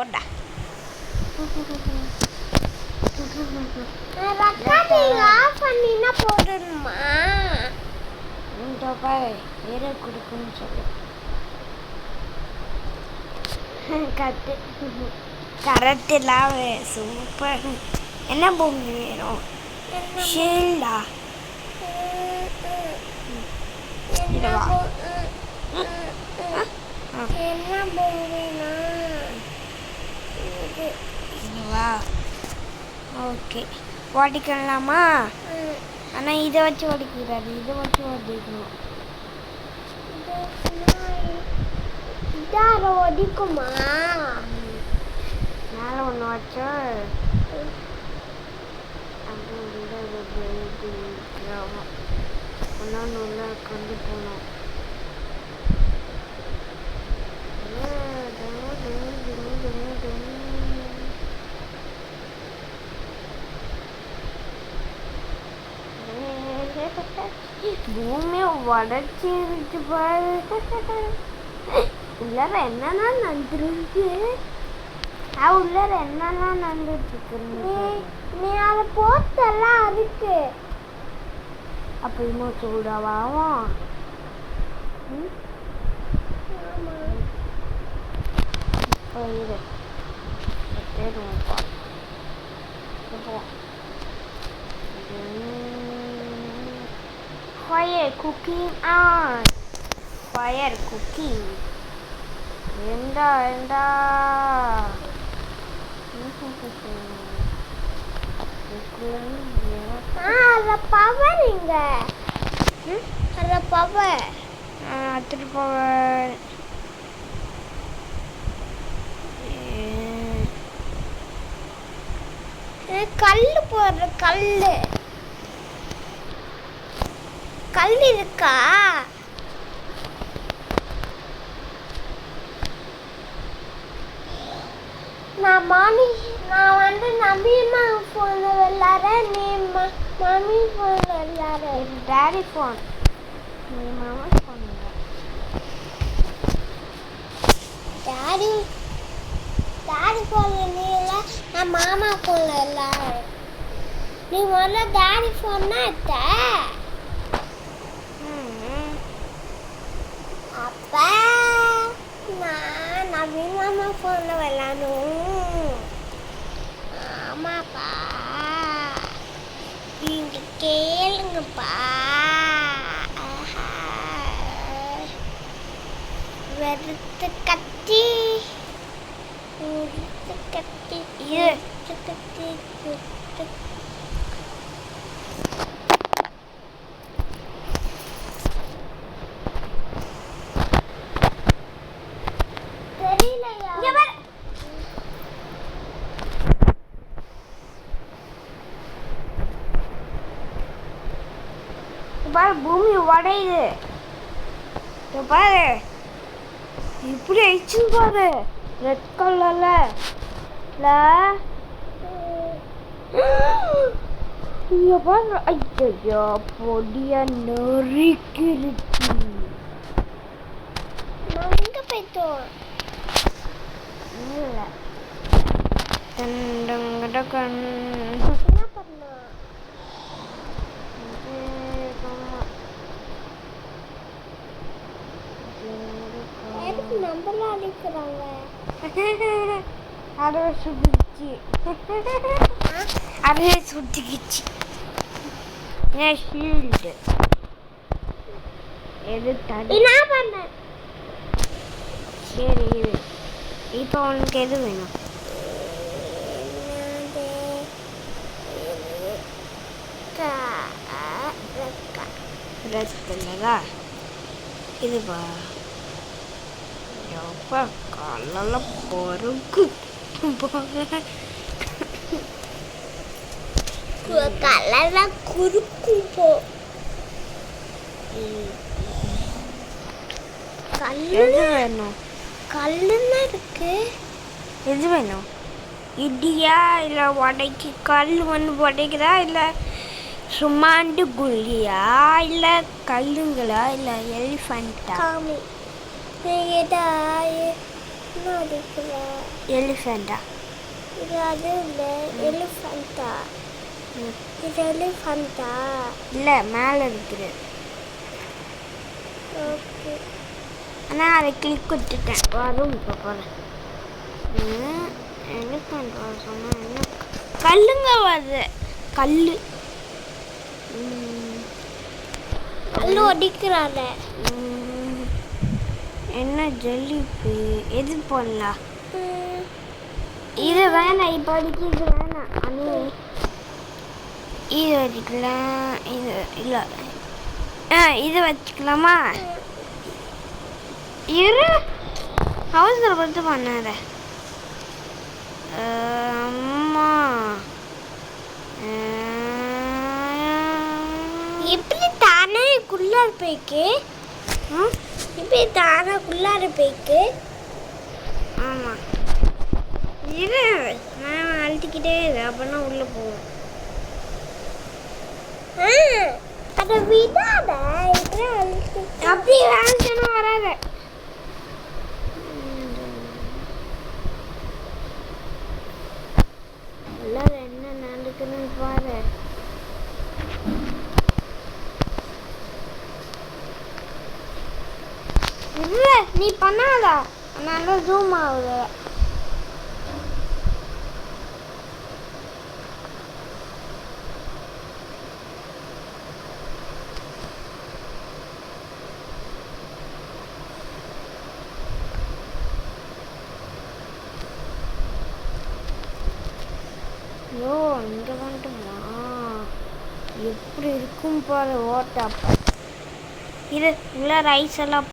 போடா. ஆஃப் பண்ணினா போடணுமா? ஏற கொடுக்குன்னு சொல்லு. கரெக்டுலாம் சூப்பர். என்ன பொம்மை வேணும்? ஷீல்டா? என்ன பொம்மைனா இதுவா? ஓகே, ஓடிக்கலாமா? ஆனால் இதை வச்சு ஓடிக்கிறாரு, இதை வச்சு ஓடிக்கணும். இதார ஒடிக்குமா? மேலே ஒன்று வச்சா அது ஒன்று உள்ள கொண்டு போகணும். பூமியை உடச்சிருச்சு பாரு. உள்ளார என்னன்னா நடந்துருக்கு. உள்ளார என்னன்னா நடந்துட்டு நீ அதை போட்டெல்லாம் அதுக்கு அப்போ இன்னும் சூடாவாகும். Fire cooking on. Fire cooking. Enda. ada power இங்க. ada power. Ada power. கல்லு போடுற கல் இருக்கா? நான் வந்து நம்பியம்மா ஃபோன்ல விளையாடுறேன், நீ மம்மி ஃபோன்ல விளையாடு. இது டாடி ஃபோன், நீ மாமா ஃபோன். டாடி ஃபோன்ல நீ இல்லை, நான் மாமா ஃபோன்ல விளையாடு. நீ முதல்ல டாடி ஃபோன்னா எத்த அப்ப நான் நவீன் மாமா ஃபோன்ல விளையாடணும். ஆமாப்பா, நீங்க கேளுங்கப்பா. வெறுத்து கத்தி பூமி உடையுது பாரு, இப்படி ஆயிடுச்சுன்னு பாரு. ரெட் கலர்ல பாருங்க. ஐயோ, பொடிய நொறுக்கிருச்சு. எங்க போயிட்டோம்? என்ன பண்ண நம்பலாம் அடிக்கிறாங்க. அதை சுட்டுச்சு, அதே சுட்டுக்கிச்சு. ஷீல்டு எது தடி? என்ன பண்ண? சரி, இது இப்போ உனக்கு எது வேணும்? ரெட் கலரா? இதுவா? எப்போ கலர்ல பொறுக்கு கலர்ல குறுக்கும் போ. எது வேணும்? கல்லுன்னா இருக்கு. எது வேணும்? இடியா இல்லை உடைக்கி கல் வந்து உடைக்குதா, இல்லை சும்மாண்டு குழியா, இல்லை கல்லுங்களா, இல்லை எலிஃபண்டா? காமி என்ன அடிக்கிற? எலிஃபெண்டா? இது அது இல்லை, எலிஃபண்டா? இது எலிஃபண்டா? இல்லை, மேலே இருக்குது. ஓகே. ஆனால் அதை கிளிக் விட்டுட்டேன். வரும் இப்போ போகிறேன். எலிஃபண்ட் வர சொன்னால் என்ன? கல்லுங்க வருது. கல் கல்லு அடிக்கிறாள். என்ன ஜல்லிப்பு? எது போடலாம்? இது வேணாம், இப்போதைக்கு இது வேணாம். இது வச்சுக்கலாம். இது இல்லை, இது வச்சுக்கலாமா? இரு, அவசரப்பட்டு பண்ணாத. அம்மா, எப்படி தானே குள்ளார போய்க்கு? எப்படி தானே குள்ளார போய்க்கு? ஆமாம், இரு, நான் அழுத்திக்கிட்டே இரு, அப்போனா உள்ளே போவோம். அதை விடாத. அப்படி வேணும்னா வராத. எல்லாரும் என்ன நடக்குதுன்னு பாரு. இல்லை, நீ பண்ணாதா? நல்லா ஜூம் ஆகுது. ஐயோ, இங்கே வந்துட்டுமா? எப்படி இருக்கும் பாரு ஓட்டப்ப. இது உள்ள ரைஸ் எல்லாம்